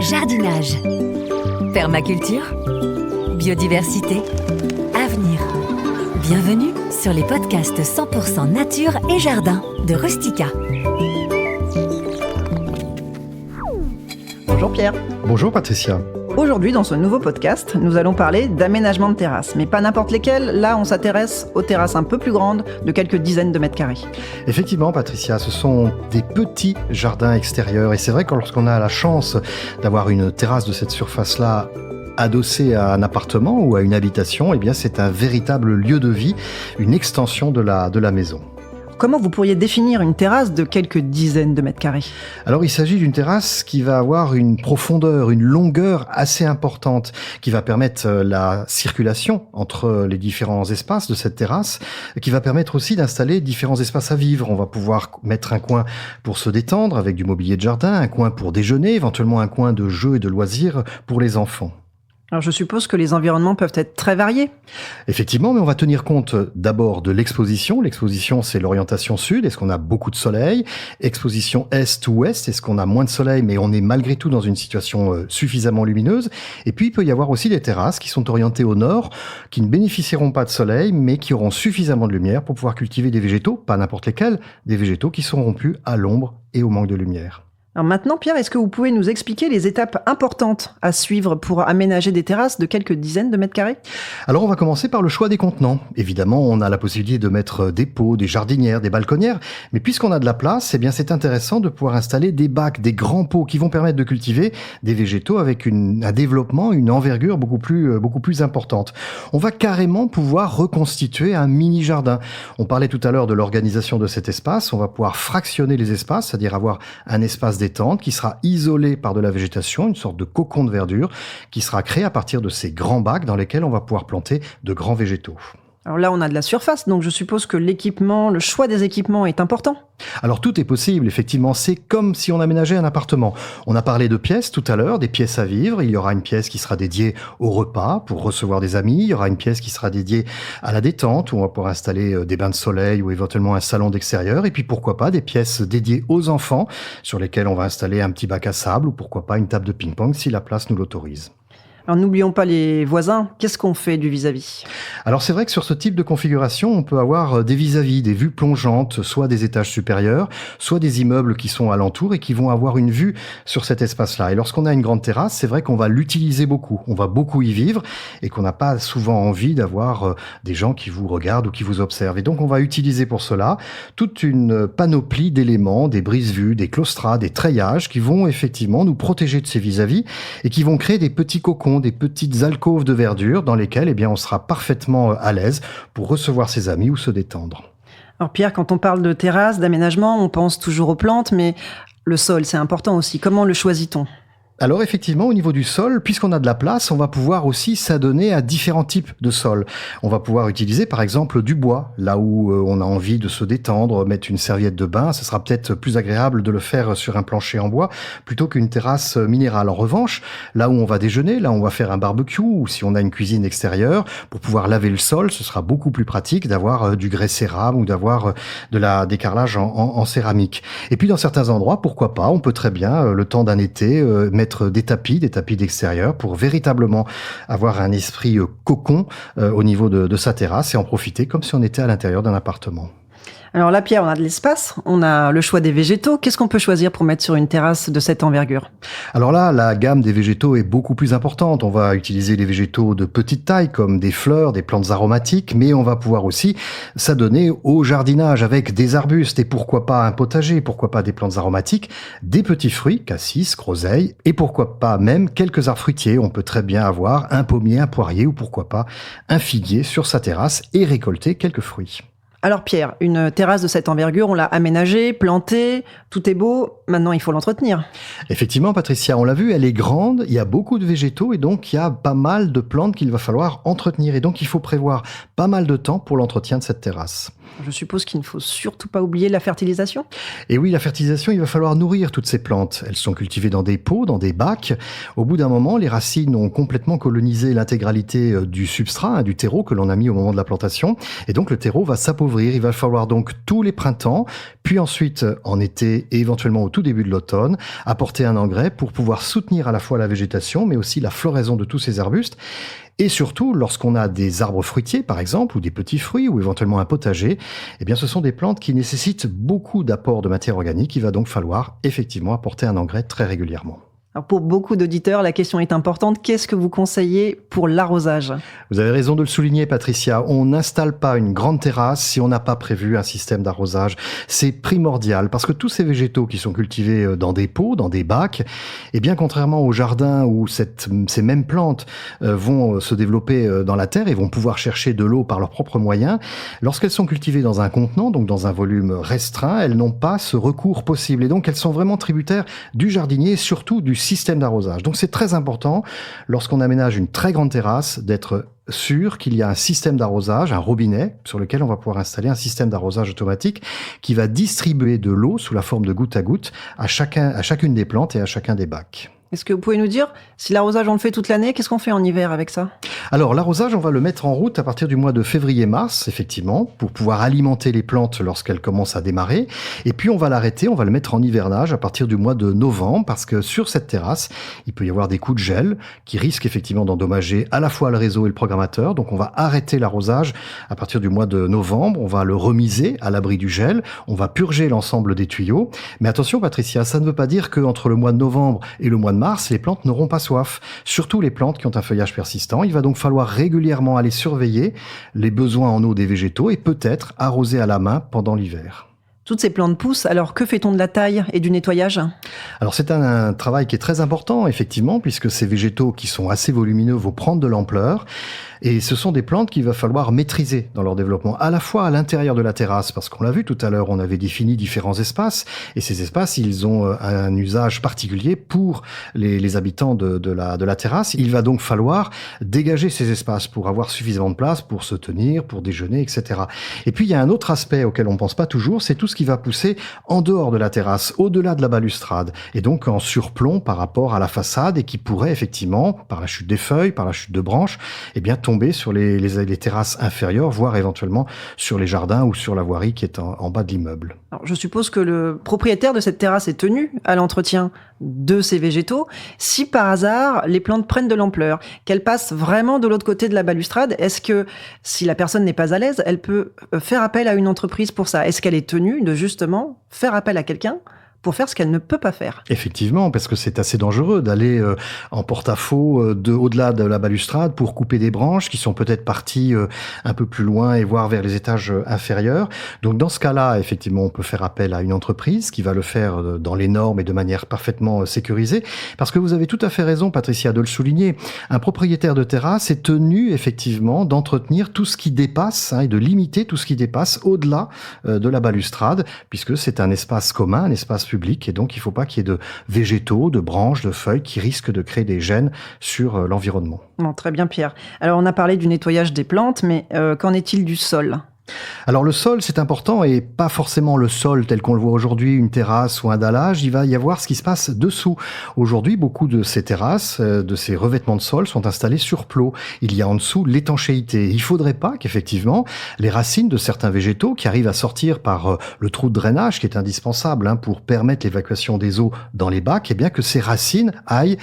Jardinage, permaculture, biodiversité, avenir. Bienvenue sur les podcasts 100% nature et jardin de Rustica. Bonjour Pierre. Bonjour Patricia. Aujourd'hui, dans ce nouveau podcast, nous allons parler d'aménagement de terrasses. Mais pas n'importe lesquelles, là on s'intéresse aux terrasses un peu plus grandes, de quelques dizaines de mètres carrés. Effectivement Patricia, ce sont des petits jardins extérieurs. Et c'est vrai que lorsqu'on a la chance d'avoir une terrasse de cette surface-là, adossée à un appartement ou à une habitation, eh bien c'est un véritable lieu de vie, une extension de la maison. Comment vous pourriez définir une terrasse de quelques dizaines de mètres carrés ? Alors il s'agit d'une terrasse qui va avoir une profondeur, une longueur assez importante, qui va permettre la circulation entre les différents espaces de cette terrasse, qui va permettre aussi d'installer différents espaces à vivre. On va pouvoir mettre un coin pour se détendre avec du mobilier de jardin, un coin pour déjeuner, éventuellement un coin de jeux et de loisirs pour les enfants. Alors je suppose que les environnements peuvent être très variés. Effectivement, mais on va tenir compte d'abord de l'exposition. L'exposition, c'est l'orientation sud. Est-ce qu'on a beaucoup de soleil ? Exposition est ou ouest. Est-ce qu'on a moins de soleil, mais on est malgré tout dans une situation suffisamment lumineuse ? Et puis, il peut y avoir aussi des terrasses qui sont orientées au nord, qui ne bénéficieront pas de soleil, mais qui auront suffisamment de lumière pour pouvoir cultiver des végétaux, pas n'importe lesquels, des végétaux qui seront plus à l'ombre et au manque de lumière. Alors maintenant, Pierre, est-ce que vous pouvez nous expliquer les étapes importantes à suivre pour aménager des terrasses de quelques dizaines de mètres carrés ? Alors on va commencer par le choix des contenants. Évidemment, on a la possibilité de mettre des pots, des jardinières, des balconnières, mais puisqu'on a de la place, eh bien c'est intéressant de pouvoir installer des bacs, des grands pots qui vont permettre de cultiver des végétaux avec un développement, une envergure beaucoup plus importante. On va carrément pouvoir reconstituer un mini jardin. On parlait tout à l'heure de l'organisation de cet espace. On va pouvoir fractionner les espaces, c'est-à-dire avoir un espace détente qui sera isolé par de la végétation, une sorte de cocon de verdure qui sera créé à partir de ces grands bacs dans lesquels on va pouvoir planter de grands végétaux. Alors là, on a de la surface, donc je suppose que le choix des équipements est important. Alors tout est possible, effectivement, c'est comme si on aménageait un appartement. On a parlé de pièces tout à l'heure, des pièces à vivre. Il y aura une pièce qui sera dédiée au repas pour recevoir des amis. Il y aura une pièce qui sera dédiée à la détente où on va pouvoir installer des bains de soleil ou éventuellement un salon d'extérieur. Et puis pourquoi pas des pièces dédiées aux enfants sur lesquelles on va installer un petit bac à sable ou pourquoi pas une table de ping-pong si la place nous l'autorise. Alors n'oublions pas les voisins, qu'est-ce qu'on fait du vis-à-vis ? Alors c'est vrai que sur ce type de configuration, on peut avoir des vis-à-vis, des vues plongeantes, soit des étages supérieurs, soit des immeubles qui sont alentours et qui vont avoir une vue sur cet espace-là. Et lorsqu'on a une grande terrasse, c'est vrai qu'on va l'utiliser beaucoup, on va beaucoup y vivre et qu'on n'a pas souvent envie d'avoir des gens qui vous regardent ou qui vous observent. Et donc on va utiliser pour cela toute une panoplie d'éléments, des brise-vues, des claustras, des treillages qui vont effectivement nous protéger de ces vis-à-vis et qui vont créer des petits cocons, des petites alcôves de verdure dans lesquelles on sera parfaitement à l'aise pour recevoir ses amis ou se détendre. Alors Pierre, quand on parle de terrasse, d'aménagement, on pense toujours aux plantes, mais le sol, c'est important aussi. Comment le choisit-on ? Alors effectivement, au niveau du sol, puisqu'on a de la place, on va pouvoir aussi s'adonner à différents types de sols. On va pouvoir utiliser par exemple du bois, là où on a envie de se détendre, mettre une serviette de bain. Ce sera peut-être plus agréable de le faire sur un plancher en bois plutôt qu'une terrasse minérale. En revanche, là où on va déjeuner, là où on va faire un barbecue, ou si on a une cuisine extérieure, pour pouvoir laver le sol, ce sera beaucoup plus pratique d'avoir du grès cérame ou d'avoir des carrelages en céramique. Et puis dans certains endroits, pourquoi pas, on peut très bien, le temps d'un été, mettre des tapis d'extérieur pour véritablement avoir un esprit cocon au niveau de sa terrasse et en profiter comme si on était à l'intérieur d'un appartement. Alors là, Pierre, on a de l'espace, on a le choix des végétaux. Qu'est-ce qu'on peut choisir pour mettre sur une terrasse de cette envergure ? Alors là, la gamme des végétaux est beaucoup plus importante. On va utiliser des végétaux de petite taille comme des fleurs, des plantes aromatiques, mais on va pouvoir aussi s'adonner au jardinage avec des arbustes et pourquoi pas un potager, pourquoi pas des plantes aromatiques, des petits fruits, cassis, groseilles et pourquoi pas même quelques arbres fruitiers. On peut très bien avoir un pommier, un poirier ou pourquoi pas un figuier sur sa terrasse et récolter quelques fruits. Alors Pierre, une terrasse de cette envergure, on l'a aménagée, plantée, tout est beau, maintenant il faut l'entretenir. Effectivement Patricia, on l'a vu, elle est grande, il y a beaucoup de végétaux et donc il y a pas mal de plantes qu'il va falloir entretenir et donc il faut prévoir pas mal de temps pour l'entretien de cette terrasse. Je suppose qu'il ne faut surtout pas oublier la fertilisation. Et oui, la fertilisation, il va falloir nourrir toutes ces plantes. Elles sont cultivées dans des pots, dans des bacs. Au bout d'un moment, les racines ont complètement colonisé l'intégralité du substrat, du terreau que l'on a mis au moment de la plantation. Et donc le terreau va s'appauvrir. Il va falloir donc tous les printemps, puis ensuite en été et éventuellement au tout début de l'automne, apporter un engrais pour pouvoir soutenir à la fois la végétation, mais aussi la floraison de tous ces arbustes. Et surtout, lorsqu'on a des arbres fruitiers, par exemple, ou des petits fruits, ou éventuellement un potager, eh bien, ce sont des plantes qui nécessitent beaucoup d'apports de matière organique. Il va donc falloir effectivement apporter un engrais très régulièrement. Alors pour beaucoup d'auditeurs, la question est importante. Qu'est-ce que vous conseillez pour l'arrosage ? Vous avez raison de le souligner, Patricia. On n'installe pas une grande terrasse si on n'a pas prévu un système d'arrosage. C'est primordial parce que tous ces végétaux qui sont cultivés dans des pots, dans des bacs, eh bien, contrairement au jardin où ces mêmes plantes vont se développer dans la terre et vont pouvoir chercher de l'eau par leurs propres moyens, lorsqu'elles sont cultivées dans un contenant, donc dans un volume restreint, elles n'ont pas ce recours possible. Et donc, elles sont vraiment tributaires du jardinier et surtout du système d'arrosage. Donc c'est très important, lorsqu'on aménage une très grande terrasse, d'être sûr qu'il y a un système d'arrosage, un robinet, sur lequel on va pouvoir installer un système d'arrosage automatique qui va distribuer de l'eau sous la forme de goutte à goutte à chacune des plantes et à chacun des bacs. Est-ce que vous pouvez nous dire, si l'arrosage on le fait toute l'année, qu'est-ce qu'on fait en hiver avec ça ? Alors l'arrosage, on va le mettre en route à partir du mois de février-mars, effectivement, pour pouvoir alimenter les plantes lorsqu'elles commencent à démarrer. Et puis on va l'arrêter, on va le mettre en hivernage à partir du mois de novembre, parce que sur cette terrasse, il peut y avoir des coups de gel qui risquent effectivement d'endommager à la fois le réseau et le programmateur. Donc on va arrêter l'arrosage à partir du mois de novembre, on va le remiser à l'abri du gel, on va purger l'ensemble des tuyaux. Mais attention Patricia, ça ne veut pas dire qu'entre le mois de novembre et le mois de mars, les plantes n'auront pas soif. Surtout les plantes qui ont un feuillage persistant. Il va donc falloir régulièrement aller surveiller les besoins en eau des végétaux et peut-être arroser à la main pendant l'hiver. Toutes ces plantes poussent, alors que fait-on de la taille et du nettoyage ? Alors c'est un travail qui est très important, effectivement, puisque ces végétaux qui sont assez volumineux vont prendre de l'ampleur. Et ce sont des plantes qu'il va falloir maîtriser dans leur développement, à la fois à l'intérieur de la terrasse, parce qu'on l'a vu tout à l'heure, on avait défini différents espaces, et ces espaces, ils ont un usage particulier pour les habitants de la terrasse. Il va donc falloir dégager ces espaces pour avoir suffisamment de place pour se tenir, pour déjeuner, etc. Et puis il y a un autre aspect auquel on pense pas toujours, c'est tout ce qui va pousser en dehors de la terrasse, au-delà de la balustrade, et donc en surplomb par rapport à la façade, et qui pourrait effectivement, par la chute des feuilles, par la chute de branches, eh bien tomber sur les terrasses inférieures, voire éventuellement sur les jardins ou sur la voirie qui est en bas de l'immeuble. Alors, je suppose que le propriétaire de cette terrasse est tenu à l'entretien de ces végétaux. Si par hasard, les plantes prennent de l'ampleur, qu'elles passent vraiment de l'autre côté de la balustrade, est-ce que, si la personne n'est pas à l'aise, elle peut faire appel à une entreprise pour ça ? Est-ce qu'elle est tenue de justement faire appel à quelqu'un pour faire ce qu'elle ne peut pas faire? Effectivement, parce que c'est assez dangereux d'aller en porte-à-faux au-delà de la balustrade pour couper des branches qui sont peut-être parties un peu plus loin et voire vers les étages inférieurs. Donc dans ce cas-là, effectivement, on peut faire appel à une entreprise qui va le faire dans les normes et de manière parfaitement sécurisée. Parce que vous avez tout à fait raison, Patricia, de le souligner. Un propriétaire de terrasse est tenu effectivement d'entretenir tout ce qui dépasse et de limiter tout ce qui dépasse au-delà de la balustrade, puisque c'est un espace commun, un espace public, et donc il ne faut pas qu'il y ait de végétaux, de branches, de feuilles qui risquent de créer des gènes sur l'environnement. Bon, très bien Pierre. Alors on a parlé du nettoyage des plantes, mais qu'en est-il du sol ? Alors le sol, c'est important, et pas forcément le sol tel qu'on le voit aujourd'hui, une terrasse ou un dallage. Il va y avoir ce qui se passe dessous. Aujourd'hui, beaucoup de ces terrasses, de ces revêtements de sol sont installés sur plot. Il y a en dessous l'étanchéité. Il faudrait pas qu'effectivement les racines de certains végétaux qui arrivent à sortir par le trou de drainage qui est indispensable pour permettre l'évacuation des eaux dans les bacs, et bien que ces racines aillent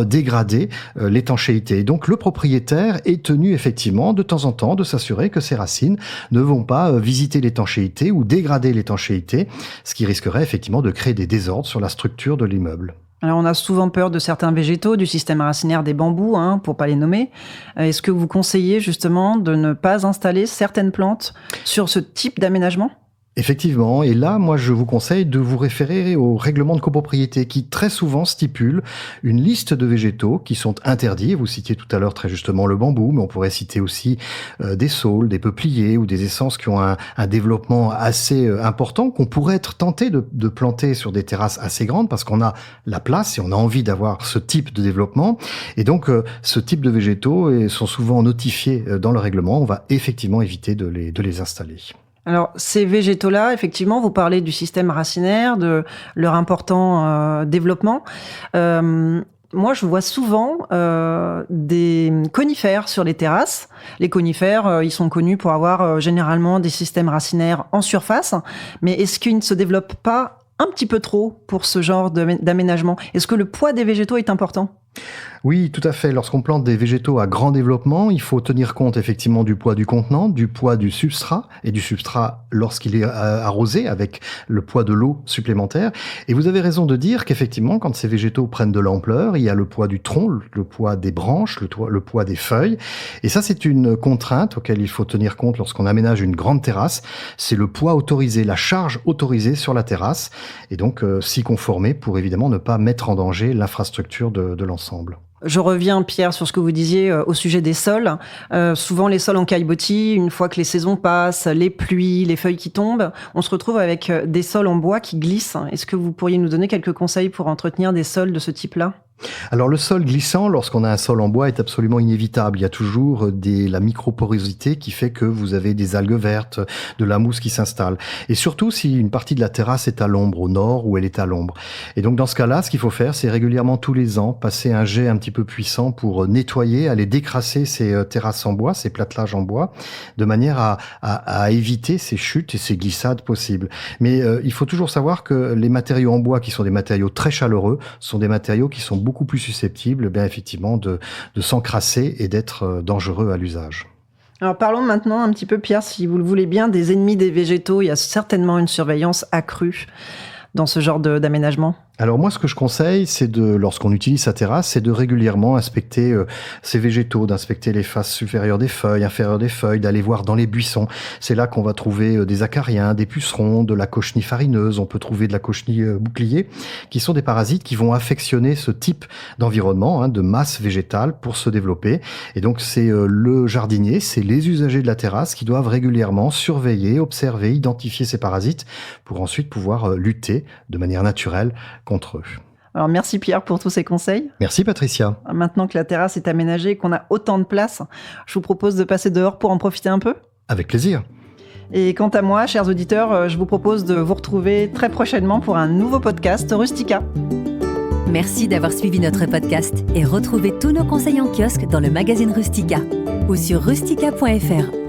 dégrader l'étanchéité. Et donc le propriétaire est tenu effectivement de temps en temps de s'assurer que ces racines ne vont pas visiter l'étanchéité ou dégrader l'étanchéité, ce qui risquerait effectivement de créer des désordres sur la structure de l'immeuble. Alors on a souvent peur de certains végétaux, du système racinaire des bambous, pour pas les nommer. Est-ce que vous conseillez justement de ne pas installer certaines plantes sur ce type d'aménagement ? Effectivement, et là, moi, je vous conseille de vous référer au règlement de copropriété qui très souvent stipule une liste de végétaux qui sont interdits. Vous citiez tout à l'heure très justement le bambou, mais on pourrait citer aussi des saules, des peupliers ou des essences qui ont un développement assez important qu'on pourrait être tenté de planter sur des terrasses assez grandes parce qu'on a la place et on a envie d'avoir ce type de développement. Et donc, ce type de végétaux sont souvent notifiés dans le règlement. On va effectivement éviter de les installer. Alors, ces végétaux-là, effectivement, vous parlez du système racinaire, de leur important développement. Moi, je vois souvent des conifères sur les terrasses. Les conifères, ils sont connus pour avoir généralement des systèmes racinaires en surface. Mais est-ce qu'ils ne se développent pas un petit peu trop pour ce genre d'aménagement? Est-ce que le poids des végétaux est important? Oui, tout à fait. Lorsqu'on plante des végétaux à grand développement, il faut tenir compte effectivement du poids du contenant, du poids du substrat, et du substrat lorsqu'il est arrosé avec le poids de l'eau supplémentaire. Et vous avez raison de dire qu'effectivement, quand ces végétaux prennent de l'ampleur, il y a le poids du tronc, le poids des branches, le poids des feuilles. Et ça, c'est une contrainte auquel il faut tenir compte lorsqu'on aménage une grande terrasse. C'est le poids autorisé, la charge autorisée sur la terrasse. Et donc, s'y conformer pour évidemment ne pas mettre en danger l'infrastructure de l'ensemble. Je reviens, Pierre, sur ce que vous disiez au sujet des sols. Souvent, les sols en caillebotis, une fois que les saisons passent, les pluies, les feuilles qui tombent, on se retrouve avec des sols en bois qui glissent. Est-ce que vous pourriez nous donner quelques conseils pour entretenir des sols de ce type-là ? Alors le sol glissant, lorsqu'on a un sol en bois, est absolument inévitable. Il y a toujours la microporosité qui fait que vous avez des algues vertes, de la mousse qui s'installe. Et surtout si une partie de la terrasse est à l'ombre, au nord, ou elle est à l'ombre. Et donc dans ce cas-là, ce qu'il faut faire, c'est régulièrement tous les ans passer un jet un petit peu puissant pour nettoyer, aller décrasser ces terrasses en bois, ces plattelages en bois, de manière à éviter ces chutes et ces glissades possibles. Mais il faut toujours savoir que les matériaux en bois, qui sont des matériaux très chaleureux, sont des matériaux qui sont beaucoup plus susceptibles, bien effectivement, de s'encrasser et d'être dangereux à l'usage. Alors parlons maintenant un petit peu, Pierre, si vous le voulez bien, des ennemis des végétaux. Il y a certainement une surveillance accrue dans ce genre d'aménagement. Alors moi, ce que je conseille, c'est lorsqu'on utilise sa terrasse, c'est de régulièrement inspecter ces végétaux, d'inspecter les faces supérieures des feuilles, inférieures des feuilles, d'aller voir dans les buissons. C'est là qu'on va trouver des acariens, des pucerons, de la cochenille farineuse, on peut trouver de la cochenille bouclier, qui sont des parasites qui vont affectionner ce type d'environnement, de masse végétale pour se développer. Et donc c'est le jardinier, c'est les usagers de la terrasse qui doivent régulièrement surveiller, observer, identifier ces parasites pour ensuite pouvoir lutter de manière naturelle contre eux. Alors merci Pierre pour tous ces conseils. Merci Patricia. Maintenant que la terrasse est aménagée et qu'on a autant de place, je vous propose de passer dehors pour en profiter un peu. Avec plaisir. Et quant à moi, chers auditeurs, je vous propose de vous retrouver très prochainement pour un nouveau podcast Rustica. Merci d'avoir suivi notre podcast et retrouvez tous nos conseils en kiosque dans le magazine Rustica ou sur rustica.fr.